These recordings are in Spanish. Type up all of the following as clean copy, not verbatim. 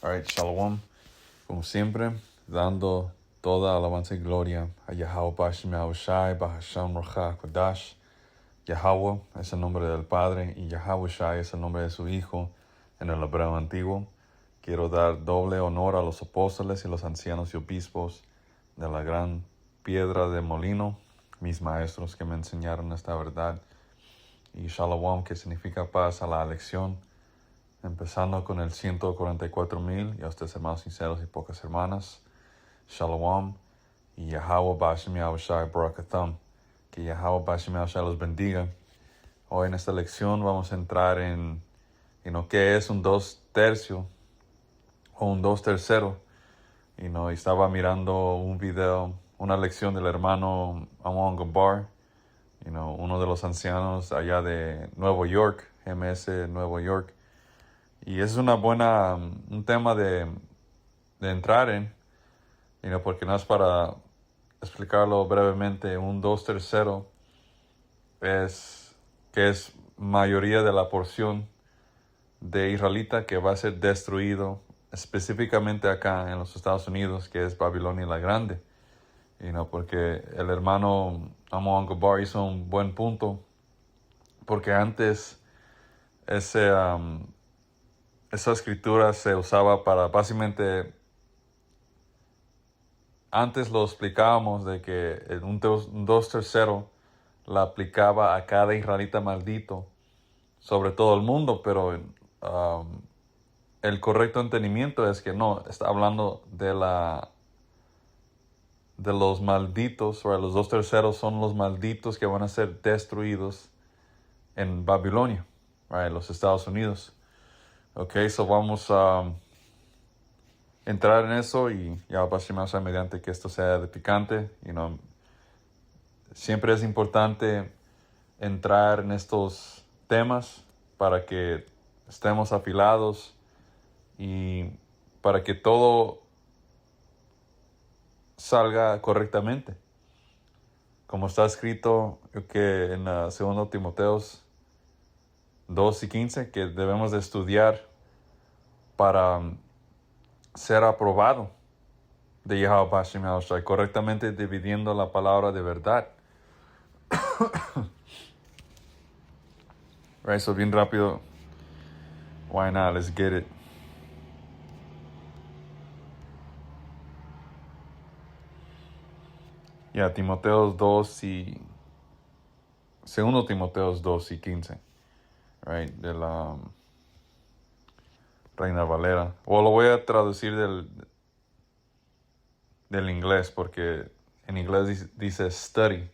Alright, Shalom. Como siempre, dando toda alabanza y gloria a Yahweh Bashem Yahushai, Bahasham Rocha Kodash. Yahweh es el nombre del Padre y Yahushai es el nombre de su Hijo en el hebreo antiguo. Quiero dar doble honor a los apóstoles y los ancianos y obispos de la gran piedra de molino, mis maestros que me enseñaron esta verdad. Y Shalom, que significa paz a la elección. Empezando con el 144,000 y a ustedes hermanos sinceros y pocas hermanas. Shalom y Yahweh Bashem Yahushai Barakatam. Que Yahweh Bashem Yahushai los bendiga. Hoy en esta lección vamos a entrar en lo que es un 2/3 o un 2/3. Y estaba mirando un video, una lección del hermano Amon Gabar, uno de los ancianos allá de Nueva York, MS Nueva York. Y es un tema de entrar en, porque no es para explicarlo brevemente. Un 2/3 es mayoría de la porción de israelita que va a ser destruido, específicamente acá en los Estados Unidos, que es Babilonia la Grande. Porque el hermano Amon Gabar hizo un buen punto, porque antes esa escritura se usaba para básicamente, antes lo explicábamos de que un 2/3 la aplicaba a cada israelita maldito sobre todo el mundo, pero el correcto entendimiento es que no, está hablando de los malditos, o los 2/3 son los malditos que van a ser destruidos en Babilonia, en los Estados Unidos. Ok, so vamos a entrar en eso y ya pasemos mediante que esto sea de picante. Siempre es importante entrar en estos temas para que estemos afilados y para que todo salga correctamente. Como está escrito que en 2 Timoteos 2:15, que debemos de estudiar para ser aprobado de Yahweh Bashem Yahushai, correctamente dividiendo la palabra de verdad. Right, so bien rápido. Why not? Let's get it. Timoteos 2 y 2 Timoteos 2:15. Right, de la Reina Valera. O lo voy a traducir del inglés, porque en inglés dice study.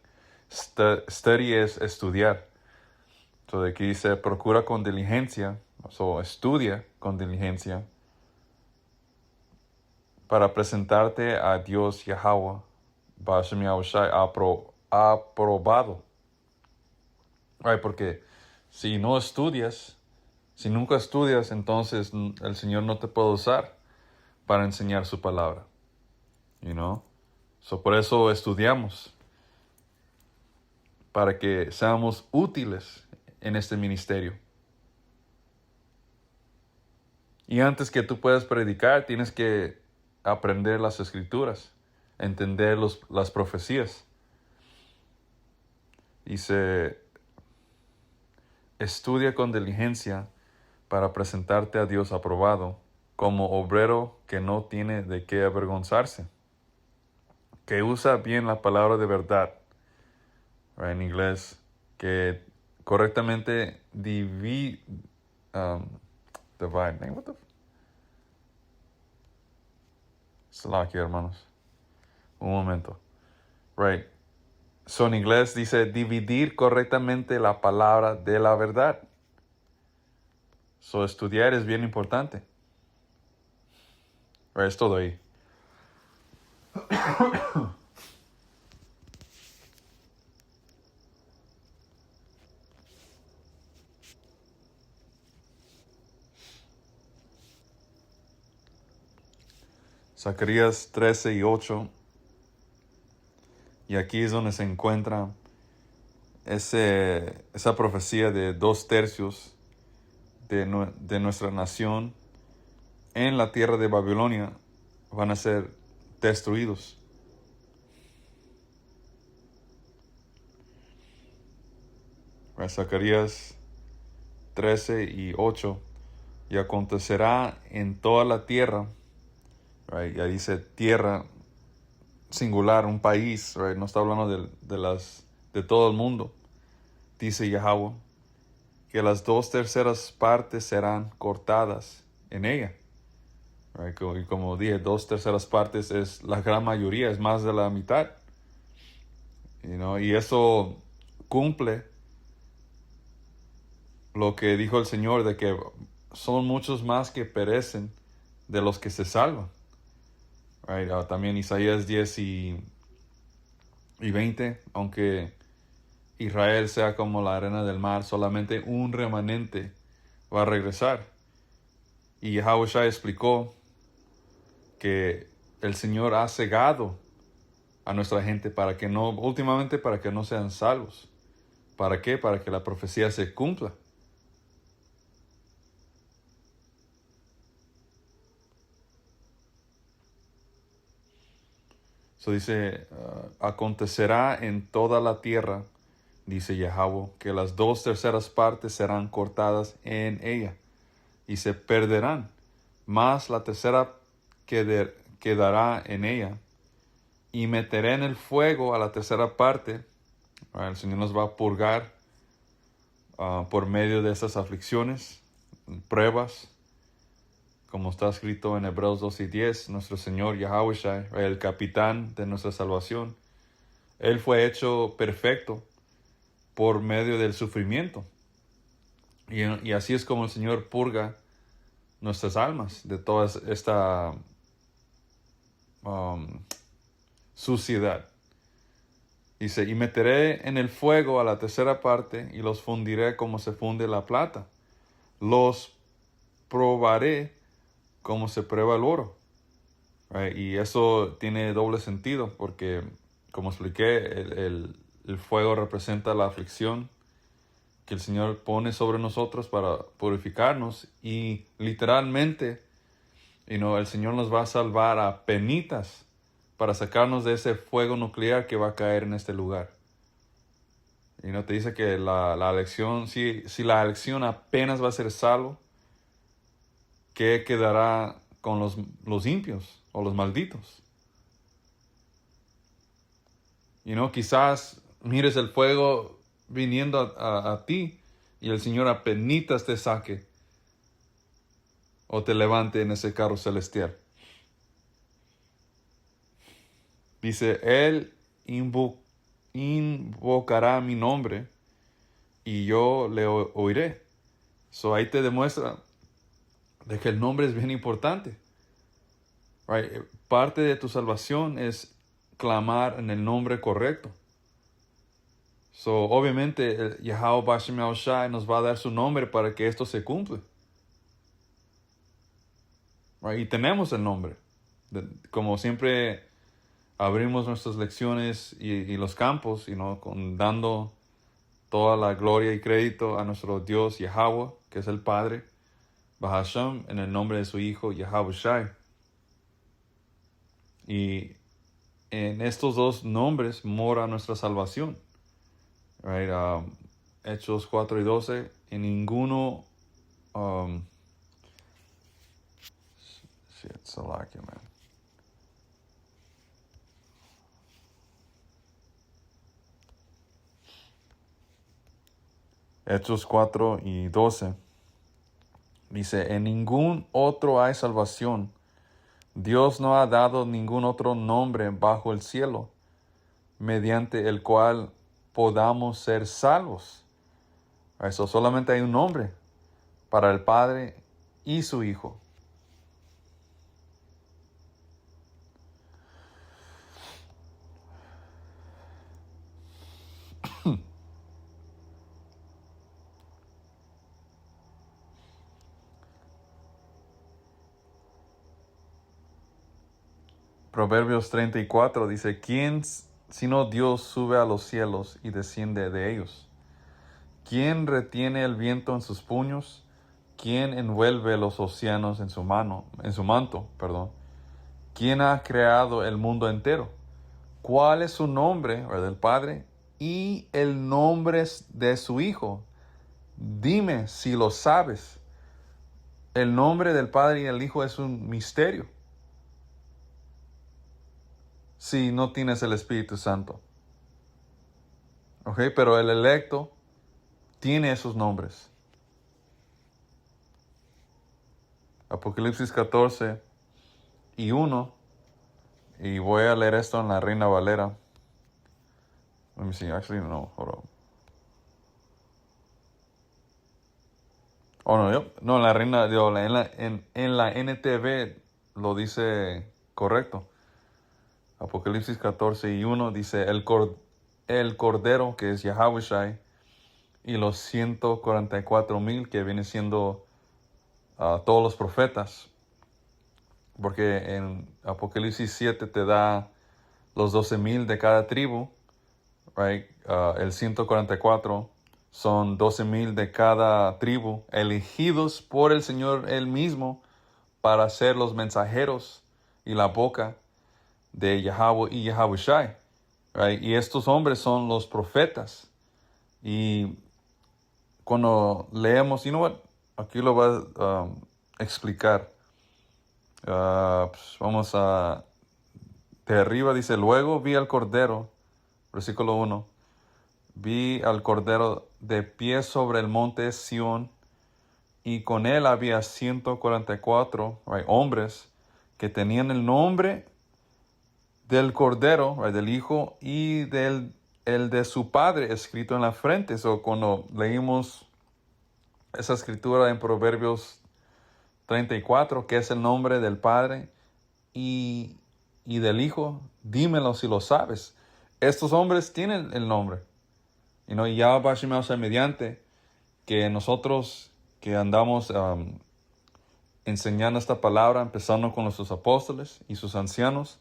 Study es estudiar. So de aquí dice procura con diligencia, estudia con diligencia para presentarte a Dios Yahweh Bashem Yahushai aprobado. Porque si no estudias, si nunca estudias, entonces el Señor no te puede usar para enseñar su palabra. Por eso estudiamos, para que seamos útiles en este ministerio. Y antes que tú puedas predicar, tienes que aprender las escrituras, entender las profecías. Dice, estudia con diligencia para presentarte a Dios aprobado, como obrero que no tiene de qué avergonzarse, que usa bien la palabra de verdad, en inglés, que correctamente divide. What the Slack, hermanos. Un momento. Right. So en inglés dice dividir correctamente la palabra de la verdad. So estudiar es bien importante. Right, es todo ahí. Zacarías 13:8. Y aquí es donde se encuentra esa profecía de 2/3 de nuestra nación en la tierra de Babilonia van a ser destruidos. Zacarías 13:8. Y acontecerá en toda la tierra, right? Ya dice tierra singular, un país, right? No está hablando de todo el mundo. Dice Yahweh que las 2/3 partes serán cortadas en ella. Right? Y como dije, 2/3 partes es la gran mayoría, es más de la mitad. Y eso cumple lo que dijo el Señor, de que son muchos más que perecen de los que se salvan. Right? También Isaías 10:20, aunque Israel sea como la arena del mar, solamente un remanente va a regresar. Y Yahushua explicó que el Señor ha cegado a nuestra gente últimamente para que no sean salvos. ¿Para qué? Para que la profecía se cumpla. So dice, acontecerá en toda la tierra, dice Yahweh, que las 2/3 partes serán cortadas en ella y se perderán, mas la tercera quedará en ella. Y meteré en el fuego a la tercera parte. El Señor nos va a purgar por medio de esas aflicciones, pruebas, como está escrito en Hebreos 2:10, nuestro Señor Yahushua, el capitán de nuestra salvación, Él fue hecho perfecto por medio del sufrimiento. Y así es como el Señor purga nuestras almas de toda esta suciedad. Dice, y meteré en el fuego a la tercera parte y los fundiré como se funde la plata. Los probaré como se prueba el oro. Right? Y eso tiene doble sentido porque, como expliqué, el fuego representa la aflicción que el Señor pone sobre nosotros para purificarnos, y literalmente, el Señor nos va a salvar a penitas para sacarnos de ese fuego nuclear que va a caer en este lugar. Te dice que la elección, si la elección apenas va a ser salvo, ¿qué quedará con los impios o los malditos? Quizás mires el fuego viniendo a ti y el Señor apenitas te saque o te levante en ese carro celestial. Dice, Él invocará mi nombre y yo le oiré. Ahí te demuestra de que el nombre es bien importante. Right? Parte de tu salvación es clamar en el nombre correcto. Obviamente, Yahweh Bashem Yahushai nos va a dar su nombre para que esto se cumpla. Right? Y tenemos el nombre. Como siempre abrimos nuestras lecciones y los campos, dando toda la gloria y crédito a nuestro Dios Yahweh, que es el Padre, Bahasham, en el nombre de su Hijo Yahushai. Y en estos dos nombres mora nuestra salvación. Right? Hechos 4:12, en ninguno Hechos 4:12 dice, en ningún otro hay salvación. Dios no ha dado ningún otro nombre bajo el cielo, mediante el cual podamos ser salvos. Eso solamente hay un nombre para el Padre y su Hijo. Proverbios 34 dice, ¿quién sino Dios sube a los cielos y desciende de ellos? ¿Quién retiene el viento en sus puños? ¿Quién envuelve los océanos en su manto, perdón? ¿Quién ha creado el mundo entero? ¿Cuál es su nombre, o del Padre, y el nombre de su Hijo? Dime si lo sabes. El nombre del Padre y del Hijo es un misterio si no tienes el Espíritu Santo. ¿Ok? Pero el electo tiene esos nombres. Apocalipsis 14:1. Y voy a leer esto en la Reina Valera. Let me see. Actually, no. Hold on. Oh, no. No, en la Reina... en la NTV lo dice correcto. Apocalipsis 14:1 dice... El Cordero, que es Yahawashi, y los 144,000 que vienen siendo todos los profetas. Porque en Apocalipsis 7 te da los 12,000 de cada tribu, right? El 144 son 12,000 de cada tribu, elegidos por el Señor Él mismo para ser los mensajeros y la boca de Yahweh y Yahawashi, right? Y estos hombres son los profetas. Y cuando leemos, aquí lo voy a explicar. Pues vamos a... De arriba dice, luego vi al Cordero, versículo 1, vi al Cordero de pie sobre el monte Sión, y con él había 144 hombres que tenían el nombre del Cordero, del Hijo, y el de su Padre escrito en la frente. Cuando leímos esa escritura en Proverbios 34, que es el nombre del Padre y del Hijo, dímelo si lo sabes. Estos hombres tienen el nombre. Y ya va mediante que nosotros que andamos enseñando esta palabra, empezando con nuestros apóstoles y sus ancianos,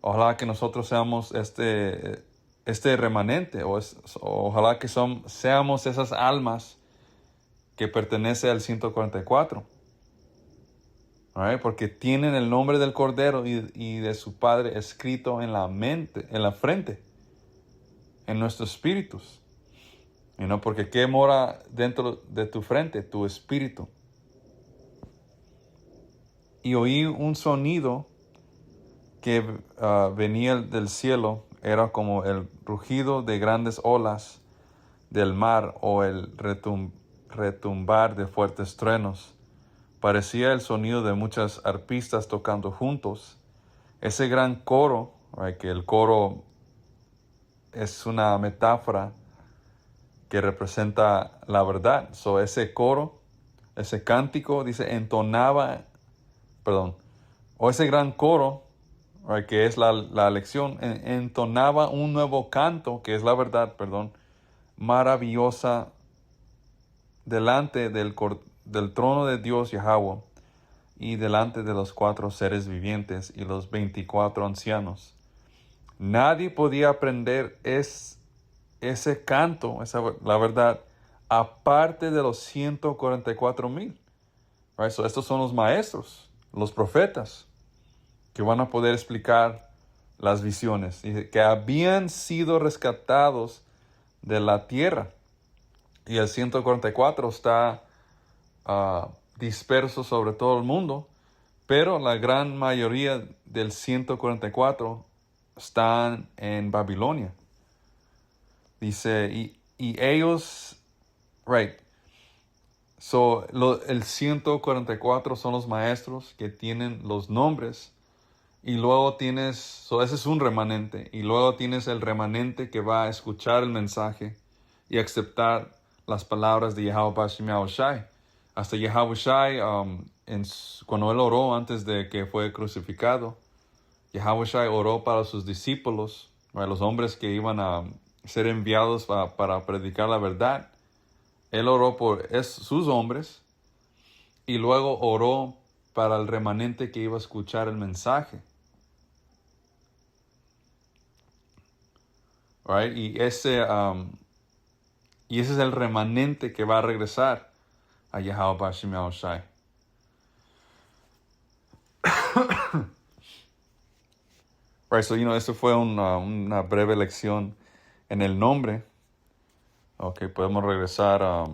ojalá que nosotros seamos este remanente, ojalá que seamos esas almas que pertenecen al 144. Right? Porque tienen el nombre del Cordero y de su Padre escrito en la mente, en la frente, en nuestros espíritus. Porque ¿qué mora dentro de tu frente? Tu espíritu. Y oí un sonido que venía del cielo, era como el rugido de grandes olas del mar o el retumbar de fuertes truenos. Parecía el sonido de muchas arpistas tocando juntos. Ese gran coro, que el coro es una metáfora que representa la verdad. Ese coro, ese cántico, dice, o ese gran coro, que es la lección, entonaba un nuevo canto, que es la verdad, maravillosa, delante del trono de Dios Yahweh y delante de los 4 seres vivientes y los 24 ancianos. Nadie podía aprender ese canto, la verdad, aparte de los 144,000. Estos son los maestros, los profetas, que van a poder explicar las visiones, que habían sido rescatados de la tierra. Y el 144 está disperso sobre todo el mundo, pero la gran mayoría del 144 están en Babilonia. Dice, y ellos, el 144 son los maestros que tienen los nombres, y luego ese es un remanente, y luego tienes el remanente que va a escuchar el mensaje y aceptar las palabras de Yahawashi. Hasta Yahawashi, cuando él oró antes de que fue crucificado, Yahawashi oró para sus discípulos, los hombres que iban a ser enviados para predicar la verdad. Él oró por sus hombres y luego oró para el remanente que iba a escuchar el mensaje. Y ese es el remanente que va a regresar a Yahweh Bashim Yahushai. Right, so, eso fue una breve lección en el nombre. Ok, podemos regresar a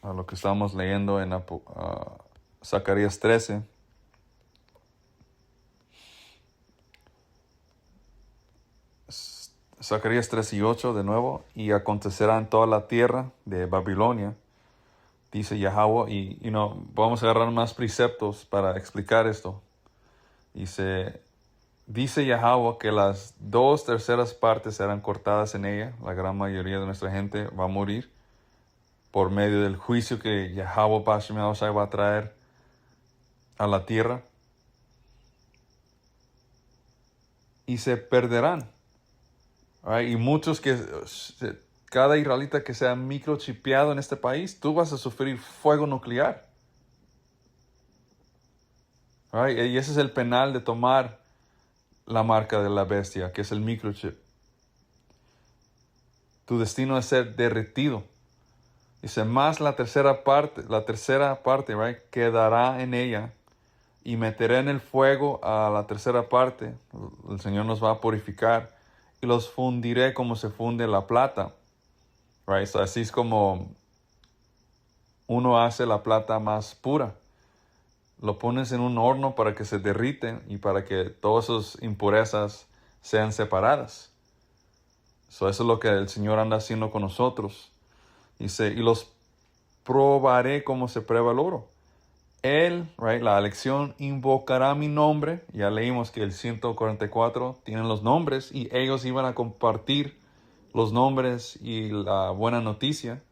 lo que estamos leyendo en Zacarías 13. Zacarías 13:8 de nuevo. Y acontecerá en toda la tierra de Babilonia, dice Yahweh. Y vamos a agarrar más preceptos para explicar esto. Dice Yahweh que las 2/3 partes serán cortadas en ella. La gran mayoría de nuestra gente va a morir por medio del juicio que Yahweh Bashim Yahushai va a traer a la tierra. Y se perderán. Right? Y muchos cada israelita que sea microchipeado en este país, tú vas a sufrir fuego nuclear. Right? Y ese es el penal de tomar la marca de la bestia, que es el microchip. Tu destino es ser derretido. Dice, más la tercera parte, right, quedará en ella, y meteré en el fuego a la tercera parte. El Señor nos va a purificar y los fundiré como se funde la plata. Right? So, así es como uno hace la plata más pura. Lo pones en un horno para que se derriten y para que todas sus impurezas sean separadas. So, eso es lo que el Señor anda haciendo con nosotros. Dice, y los probaré como se prueba el oro. Él, right, la elección, invocará mi nombre. Ya leímos que el 144 tienen los nombres y ellos iban a compartir los nombres y la buena noticia,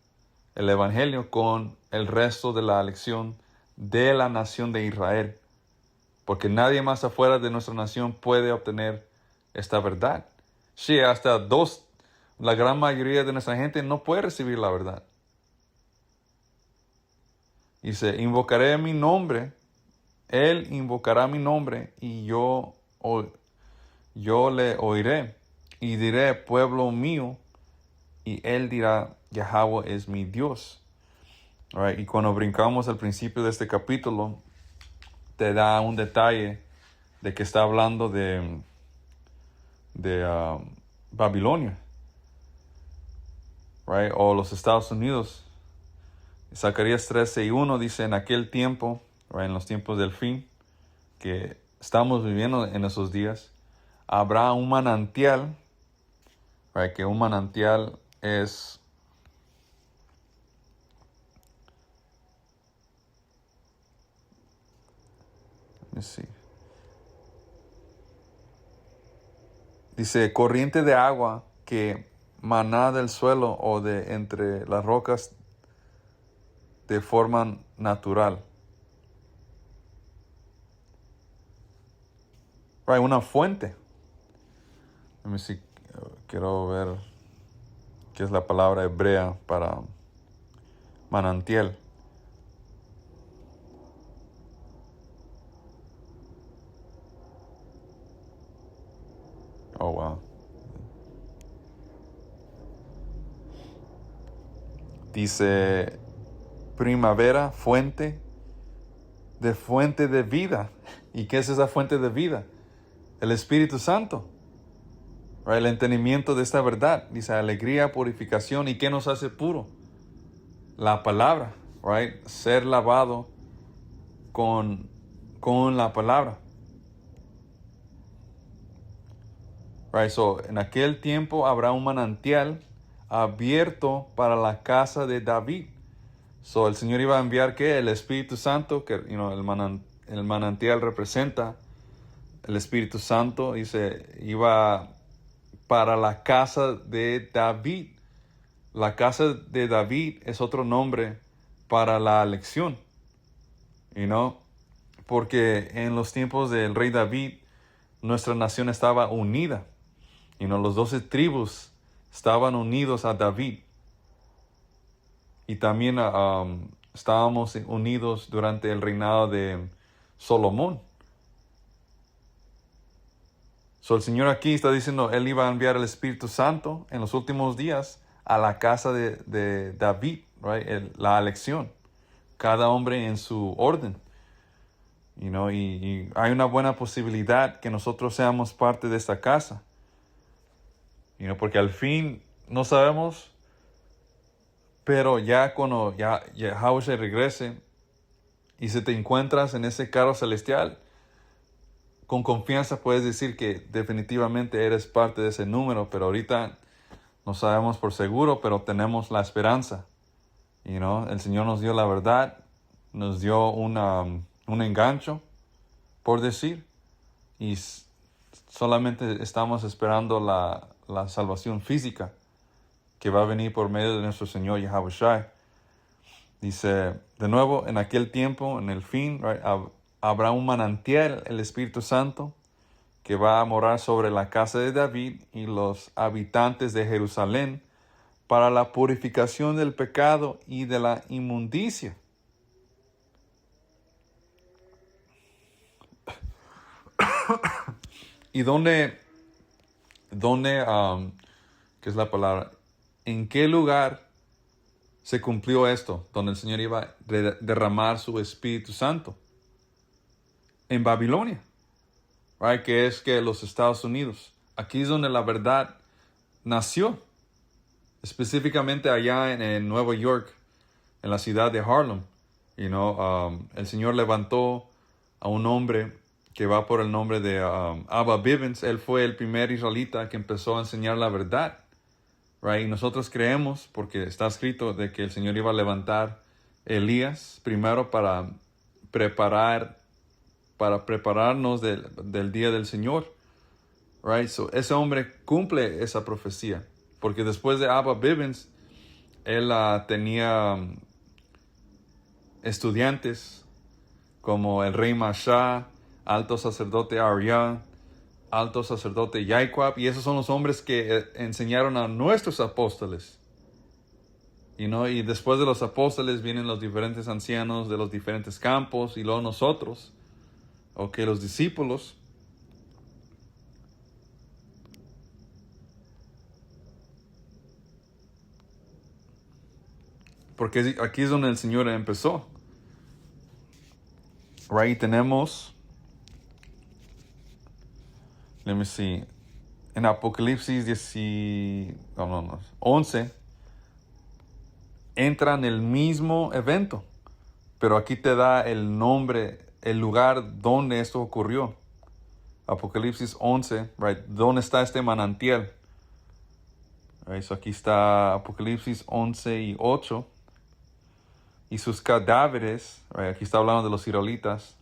el evangelio, con el resto de la elección de la nación de Israel. Porque nadie más afuera de nuestra nación puede obtener esta verdad. Sí, la gran mayoría de nuestra gente no puede recibir la verdad. Dice, invocaré mi nombre, él invocará mi nombre y yo le oiré y diré, pueblo mío, y él dirá, Yahweh es mi Dios. Right? Y cuando brincamos al principio de este capítulo, te da un detalle de que está hablando de Babilonia, right? O los Estados Unidos. Zacarías 13:1 dice, en aquel tiempo, right, en los tiempos del fin, que estamos viviendo en esos días, habrá un manantial, right, que un manantial es dice, corriente de agua que maná del suelo o de entre las rocas de forma natural. Right, una fuente. Quiero ver qué es la palabra hebrea para manantial. Oh, wow. Dice primavera, fuente de vida. ¿Y qué es esa fuente de vida? El Espíritu Santo. Right? El entendimiento de esta verdad. Dice alegría, purificación. ¿Y qué nos hace puro? La palabra. Right? Ser lavado con la palabra. Right? So, en aquel tiempo habrá un manantial abierto para la casa de David. So, el Señor iba a enviar ¿qué? El Espíritu Santo, que el manantial representa el Espíritu Santo. Dice, iba para la casa de David. La casa de David es otro nombre para la elección. Porque en los tiempos del rey David, nuestra nación estaba unida. Los 12 tribus estaban unidos a David. Y también estábamos unidos durante el reinado de Salomón. So, el Señor aquí está diciendo, Él iba a enviar el Espíritu Santo en los últimos días a la casa de David. right? La elección. Cada hombre en su orden. Y hay una buena posibilidad que nosotros seamos parte de esta casa. Porque al fin no sabemos, pero ya cuando Yahweh se regrese y si te encuentras en ese carro celestial, con confianza puedes decir que definitivamente eres parte de ese número, pero ahorita no sabemos por seguro, pero tenemos la esperanza. El Señor nos dio la verdad, nos dio un engancho, por decir, y solamente estamos esperando la salvación física que va a venir por medio de nuestro Señor Yahweh Shai. Dice, de nuevo, en aquel tiempo, en el fin, right, habrá un manantial, el Espíritu Santo, que va a morar sobre la casa de David y los habitantes de Jerusalén para la purificación del pecado y de la inmundicia. ¿Y dónde, qué es la palabra? ¿En qué lugar se cumplió esto? Donde el Señor iba a derramar su Espíritu Santo. En Babilonia, right? Que es que los Estados Unidos. Aquí es donde la verdad nació. Específicamente allá en Nueva York, en la ciudad de Harlem. El Señor levantó a un hombre que va por el nombre de Abba Bivens. Él fue el primer israelita que empezó a enseñar la verdad. Right? Y nosotros creemos, porque está escrito de que el Señor iba a levantar Elías primero para prepararnos del día del Señor. Right? So, ese hombre cumple esa profecía. Porque después de Abba Bivens, él tenía estudiantes como el rey Masha, alto sacerdote Arya, alto sacerdote Yaquab, y esos son los hombres que enseñaron a nuestros apóstoles. Y después de los apóstoles vienen los diferentes ancianos de los diferentes campos, y luego nosotros, los discípulos. Porque aquí es donde el Señor empezó. Right, tenemos, let me see, en Apocalipsis 11, entra en el mismo evento, pero aquí te da el nombre, el lugar donde esto ocurrió. Apocalipsis 11, right, ¿dónde está este manantial? Right, so aquí está Apocalipsis 11 y 8. Y sus cadáveres, right, aquí está hablando de los israelitas,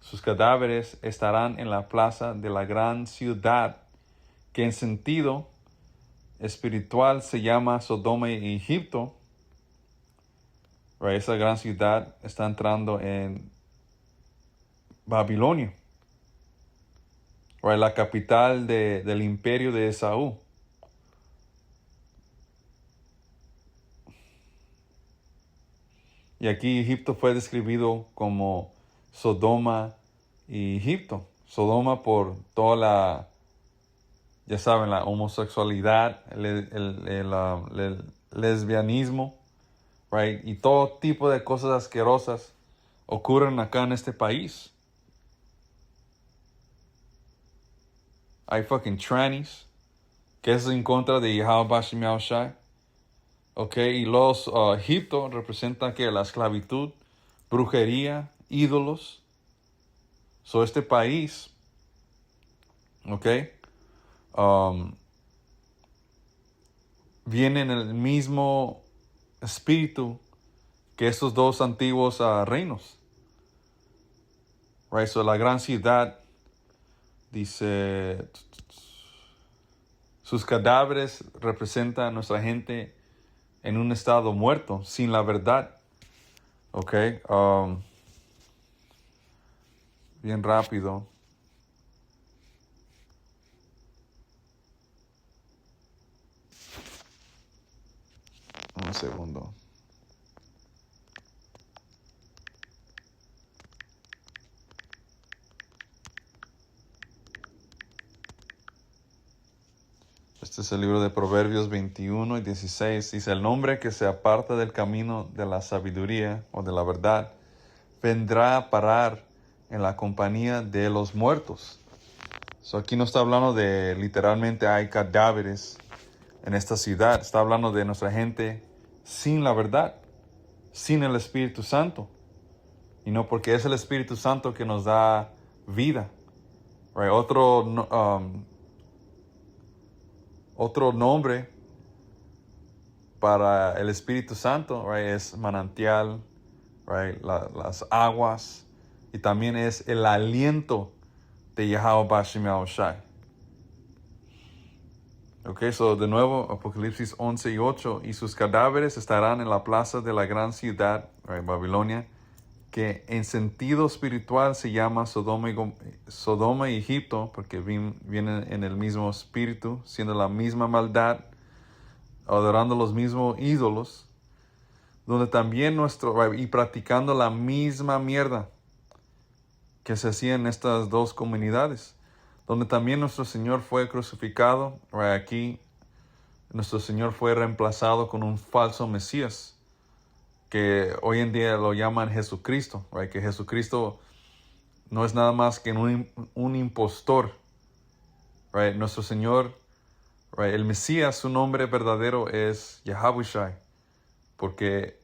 sus cadáveres estarán en la plaza de la gran ciudad, que en sentido espiritual se llama Sodoma y Egipto. Right, esa gran ciudad está entrando en Babilonia, right, la capital del imperio de Esaú. Y aquí Egipto fue describido como Sodoma y Egipto. Sodoma por toda ya saben, la homosexualidad, el lesbianismo, right? Y todo tipo de cosas asquerosas ocurren acá en este país. Hay fucking trannies, que es en contra de Yahweh Bashim Yahushai. Y los Egipto representan que la esclavitud, brujería, ídolos. Este país, viene en el mismo espíritu que estos dos antiguos reinos. Right, so la gran ciudad, dice, sus cadáveres representan a nuestra gente en un estado muerto, sin la verdad. Bien rápido. Un segundo. Este es el libro de Proverbios 21 y 16. Dice, el hombre que se aparta del camino de la sabiduría o de la verdad, vendrá a parar en la compañía de los muertos. So, aquí no está hablando de literalmente hay cadáveres en esta ciudad. Está hablando de nuestra gente sin la verdad, sin el Espíritu Santo. Y no porque es el Espíritu Santo que nos da vida. Right? Otro nombre para el Espíritu Santo, right, es manantial, right, las aguas, y también es el aliento de Yahweh Bashem Yahushai. Ok, so de nuevo, Apocalipsis 11 y 8, y sus cadáveres estarán en la plaza de la gran ciudad, right, Babilonia, que en sentido espiritual se llama Sodoma y Egipto, porque vienen en el mismo espíritu, siendo la misma maldad, adorando los mismos ídolos, donde también y practicando la misma mierda que se hacía en estas dos comunidades, donde también nuestro Señor fue crucificado. Aquí nuestro Señor fue reemplazado con un falso Mesías, que hoy en día lo llaman Jesucristo, que Jesucristo no es nada más que un impostor. Nuestro Señor, el Mesías, su nombre verdadero es Yahawashi, porque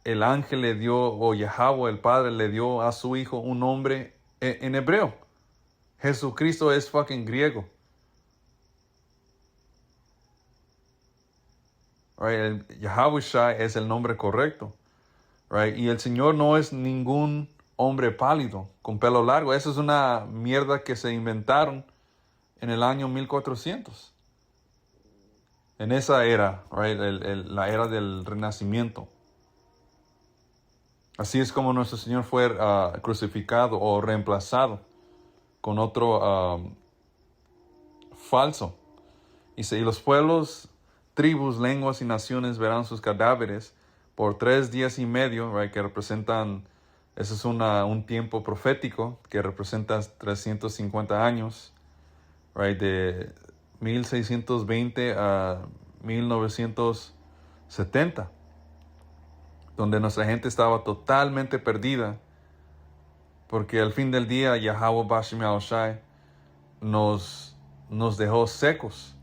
el ángel le dio, o Yahweh, el Padre, le dio a su hijo un nombre en hebreo. Jesucristo es fucking griego. El Yahawashi es el nombre correcto. Y el Señor no es ningún hombre pálido con pelo largo. Eso es una mierda que se inventaron en el año 1400. En esa era, la era del Renacimiento. Así es como nuestro Señor fue crucificado o reemplazado con otro falso. Y los pueblos, tribus, lenguas y naciones verán sus cadáveres por 3 días y medio, que representan, ese es un tiempo profético que representa 350 años, de 1620 a 1970, donde nuestra gente estaba totalmente perdida, porque al fin del día Yahweh Bashem Yahushai nos dejó secos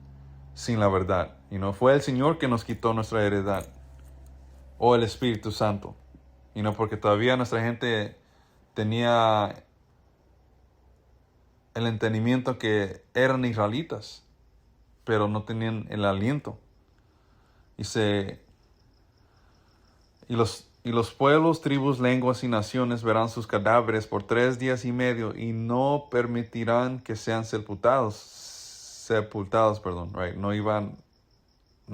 sin la verdad. Y no fue el Señor que nos quitó nuestra heredad o el Espíritu Santo, y no porque todavía nuestra gente tenía el entendimiento que eran israelitas, pero no tenían el aliento. Y los pueblos, tribus, lenguas y naciones verán sus cadáveres por 3 días y medio y no permitirán que sean sepultados,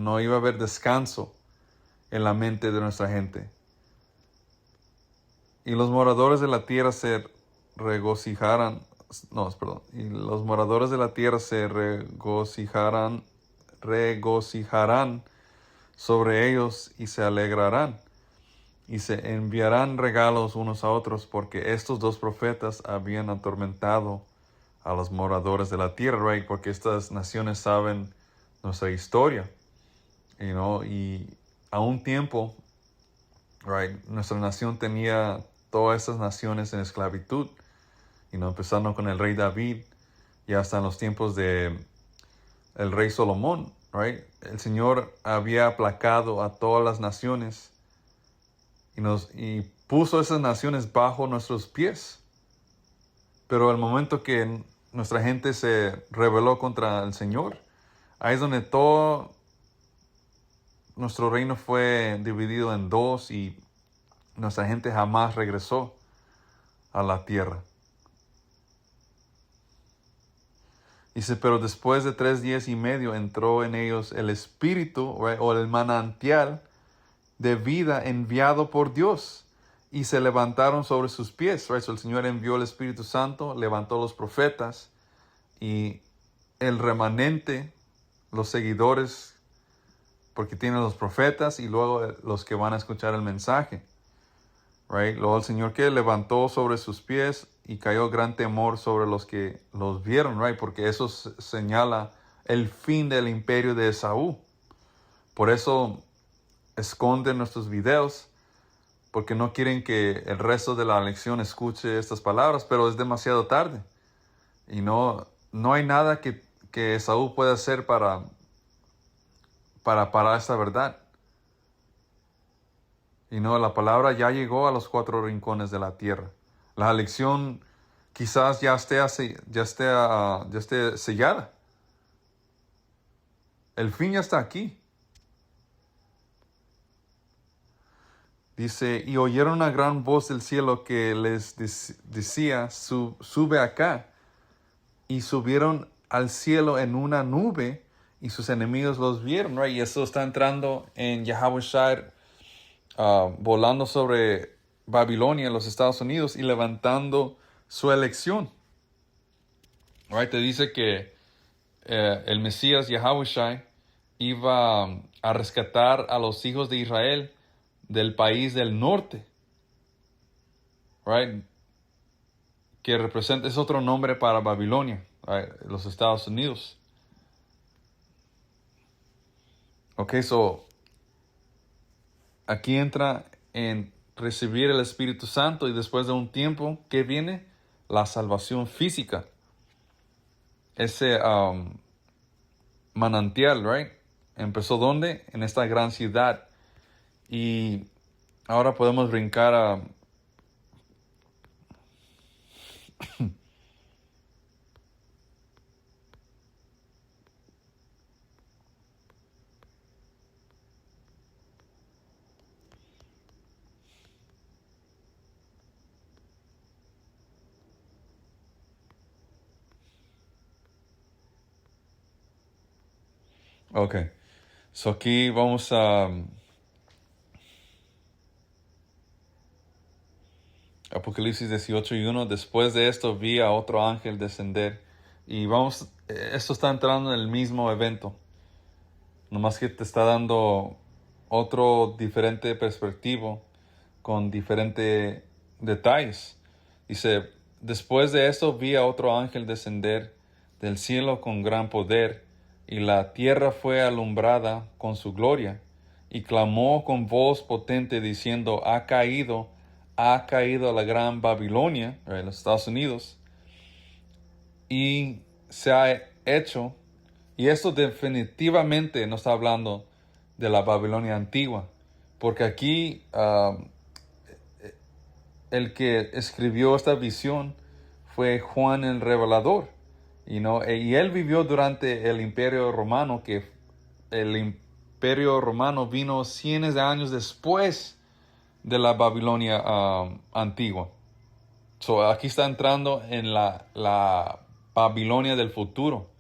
No iba a haber descanso en la mente de nuestra gente. Y los moradores de la tierra se regocijarán sobre ellos y se alegrarán. Y se enviarán regalos unos a otros, porque estos dos profetas habían atormentado a los moradores de la tierra, porque estas naciones saben nuestra historia, y a un tiempo, nuestra nación tenía todas estas naciones en esclavitud, empezando con el rey David y hasta en los tiempos de el rey Salomón, El Señor había aplacado a todas las naciones y puso esas naciones bajo nuestros pies. Pero el momento que nuestra gente se rebeló contra el Señor, ahí es donde todo nuestro reino fue dividido en dos y nuestra gente jamás regresó a la tierra. Dice, pero después de 3 días y medio entró en ellos el espíritu, o el manantial de vida enviado por Dios, y se levantaron sobre sus pies. So el Señor envió el Espíritu Santo, levantó los profetas, y el remanente, los seguidores, porque tienen los profetas y luego los que van a escuchar el mensaje. Luego el Señor que levantó sobre sus pies y cayó gran temor sobre los que los vieron, porque eso señala el fin del imperio de Esaú. Por eso esconden nuestros videos, porque no quieren que el resto de la lección escuche estas palabras, pero es demasiado tarde. Y no hay nada que Esaú pueda hacer para parar esta verdad. Y la palabra ya llegó a los 4 rincones de la tierra. La lección quizás ya esté sellada. El fin ya está aquí. Dice, y oyeron una gran voz del cielo que les decía, sube acá. Y subieron al cielo en una nube y sus enemigos los vieron, right? Y eso está entrando en Yahawashi, volando sobre Babilonia, en los Estados Unidos, y levantando su elección. Right? Te dice que el Mesías Yahawashi iba a rescatar a los hijos de Israel del país del norte. Right? Que representa, es otro nombre para Babilonia, right? Los Estados Unidos. Ok, so aquí entra en recibir el Espíritu Santo y después de un tiempo, ¿qué viene? La salvación física. Ese manantial, right? Empezó ¿dónde? En esta gran ciudad. Y ahora podemos brincar a ok. So aquí vamos a Apocalipsis 18:1. Después de esto vi a otro ángel descender. Y esto está entrando en el mismo evento. Nomás que te está dando otro diferente perspectiva con diferentes detalles. Dice, después de esto vi a otro ángel descender del cielo con gran poder, y la tierra fue alumbrada con su gloria, y clamó con voz potente diciendo, ha caído la gran Babilonia, en los Estados Unidos, y se ha hecho. Y esto definitivamente no está hablando de la Babilonia antigua, porque aquí el que escribió esta visión fue Juan el Revelador, y él vivió durante el Imperio Romano, que el Imperio Romano vino cientos de años después de la Babilonia antigua. So, aquí está entrando en la Babilonia del futuro.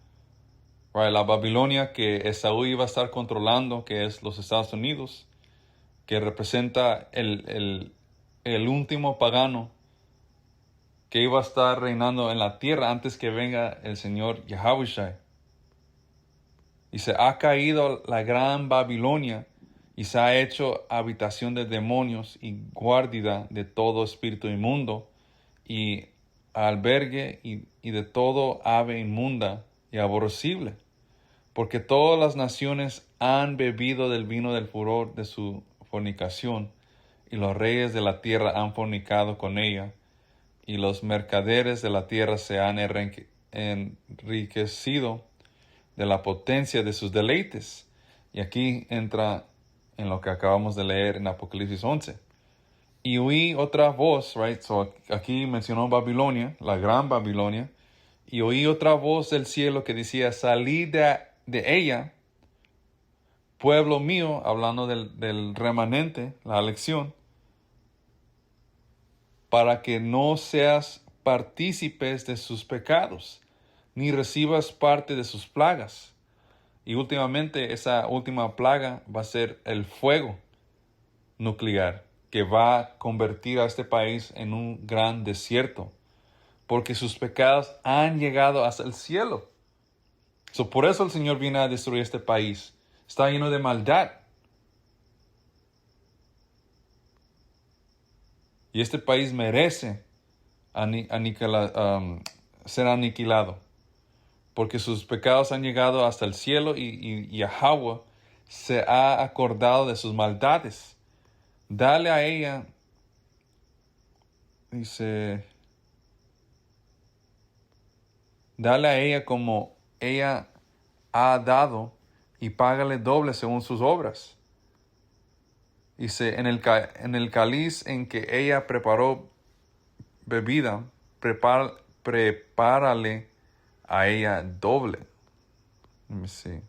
Right, la Babilonia que Esaú iba a estar controlando, que es los Estados Unidos, que representa el último pagano que iba a estar reinando en la tierra antes que venga el Señor Yahawashi. Y se ha caído la gran Babilonia y se ha hecho habitación de demonios y guardia de todo espíritu inmundo y albergue y de todo ave inmunda y aborrecible. Porque todas las naciones han bebido del vino del furor de su fornicación, y los reyes de la tierra han fornicado con ella, y los mercaderes de la tierra se han enriquecido de la potencia de sus deleites. Y aquí entra en lo que acabamos de leer en Apocalipsis 11. Y oí otra voz, right? So aquí mencionó Babilonia, la gran Babilonia, y oí otra voz del cielo que decía, salid de ella, pueblo mío, hablando del remanente, la elección, para que no seas partícipes de sus pecados, ni recibas parte de sus plagas. Y últimamente esa última plaga va a ser el fuego nuclear, que va a convertir a este país en un gran desierto, porque sus pecados han llegado hasta el cielo. Por eso el Señor viene a destruir este país. Está lleno de maldad. Y este país merece ser aniquilado. porque sus pecados han llegado hasta el cielo y Yahweh se ha acordado de sus maldades. Dale a ella, dice, dale a ella como ella ha dado y págale doble según sus obras. Dice, en el cáliz en que ella preparó bebida, prepárale a ella doble. Let me see.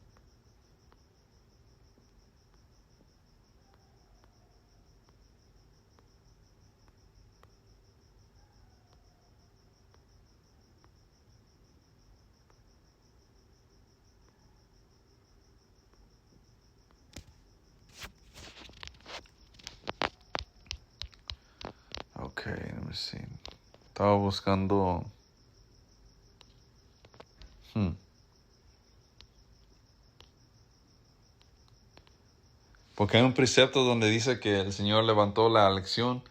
Okay, let me see. Estaba buscando. Porque hay un precepto donde dice que el Señor levantó la lección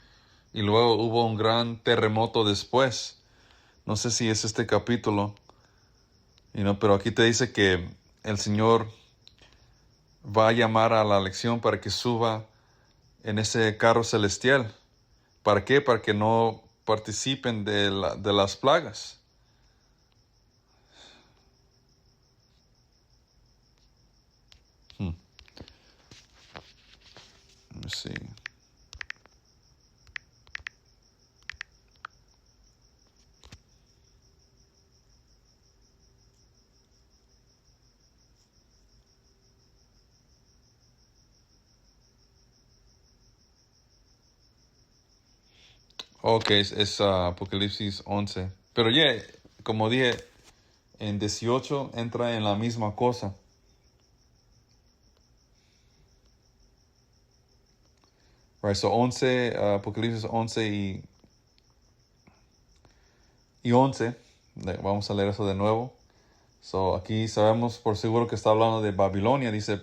y luego hubo un gran terremoto después. No sé si es este capítulo, pero aquí te dice que el Señor va a llamar a la lección para que suba en ese carro celestial. ¿Para qué? Para que no participen de las plagas. Let me see. Ok, es Apocalipsis 11. Pero como dije, en 18 entra en la misma cosa. Right, so 11, Apocalipsis 11 y 11. Vamos a leer eso de nuevo. So aquí sabemos por seguro que está hablando de Babilonia. Dice,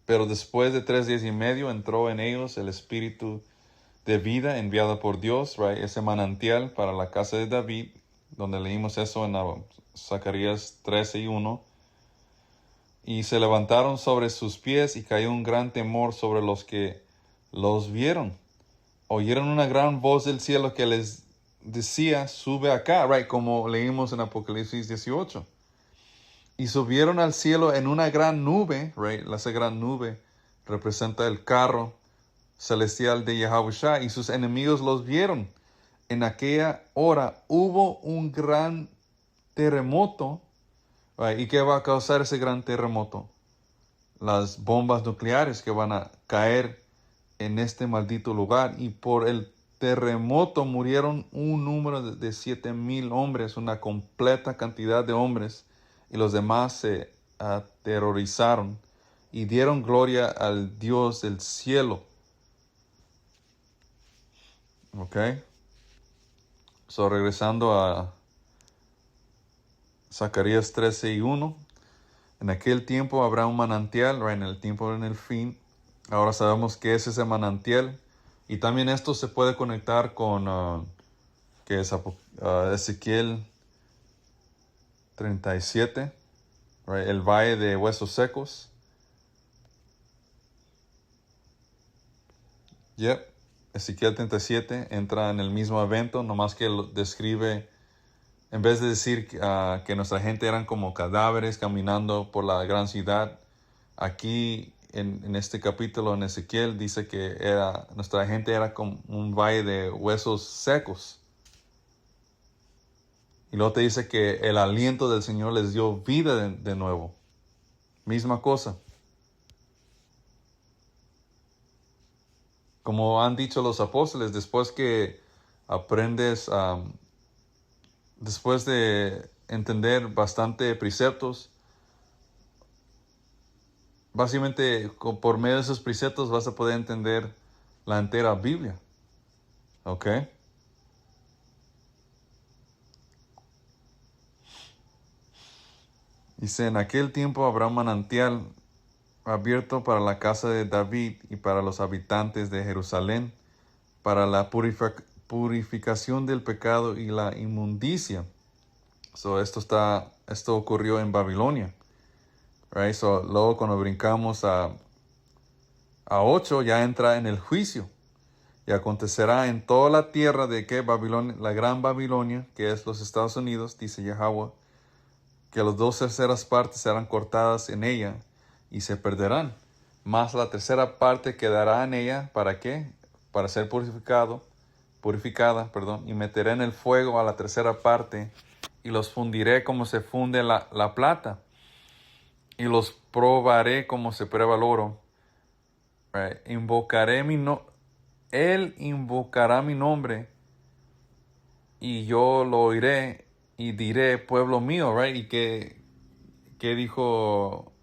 pero después de 3 días y medio entró en ellos el espíritu de vida enviado por Dios, right? Ese manantial para la casa de David, donde leímos eso en Zacarías 13:1. Y se levantaron sobre sus pies y cayó un gran temor sobre los que los vieron. Oyeron una gran voz del cielo que les decía, sube acá, right? Como leímos en Apocalipsis 18. Y subieron al cielo en una gran nube, right? Esa gran nube representa el carro celestial de Yahushua, y sus enemigos los vieron. En aquella hora hubo un gran terremoto. Right? ¿Y qué va a causar ese gran terremoto? Las bombas nucleares que van a caer en este maldito lugar. Y por el terremoto murieron un número de 7,000 hombres, una completa cantidad de hombres. Y los demás se aterrorizaron y dieron gloria al Dios del cielo. Ok. So, regresando a Zacarías 13:1. En aquel tiempo habrá un manantial, right? En el tiempo, en el fin. Ahora sabemos qué es ese manantial. Y también esto se puede conectar con que es Ezequiel 37, right? El valle de huesos secos. Yep. Ezequiel 37 entra en el mismo evento, nomás que lo describe, en vez de decir que nuestra gente eran como cadáveres caminando por la gran ciudad, aquí en este capítulo en Ezequiel dice que nuestra gente era como un valle de huesos secos. Y luego te dice que el aliento del Señor les dio vida de nuevo. Misma cosa. Como han dicho los apóstoles, después que aprendes, después de entender bastante preceptos, básicamente por medio de esos preceptos vas a poder entender la entera Biblia. ¿Ok? Dice, en aquel tiempo habrá un manantial abierto para la casa de David y para los habitantes de Jerusalén, para la purificación del pecado y la inmundicia. So, esto ocurrió en Babilonia. Right? So, luego cuando brincamos a 8, ya entra en el juicio. Y acontecerá en toda la tierra de que Babilonia, la gran Babilonia, que es los Estados Unidos, dice Yahweh, que las 2/3 serán cortadas en ella y se perderán. Más la 1/3 quedará en ella, ¿para qué? Para ser purificada, y meteré en el fuego a la 1/3 y los fundiré como se funde la plata y los probaré como se prueba el oro. Right? Él invocará mi nombre y yo lo oiré y diré, pueblo mío, right? ¿Y qué dijo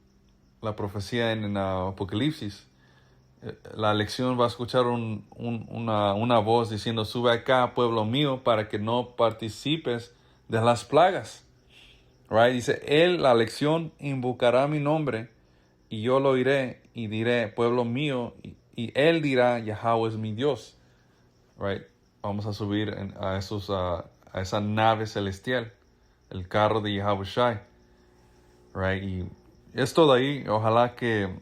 la profecía en Apocalipsis? La lección va a escuchar una voz diciendo, sube acá, pueblo mío, para que no participes de las plagas. Right? Dice, la lección invocará mi nombre y yo lo oiré y diré, pueblo mío, y él dirá, Yahweh es mi Dios. Right? Vamos a subir a esa nave celestial, el carro de Yahweh Shai. Right? Y es todo ahí. Ojalá que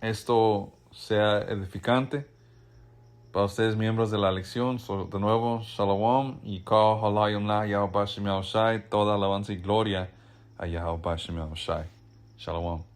esto sea edificante para ustedes, miembros de la lección. De nuevo, Shalom y Kol Halayim La Yahweh Bashem Shai. Toda alabanza y gloria a Yahweh Bashem Shai. Shalom.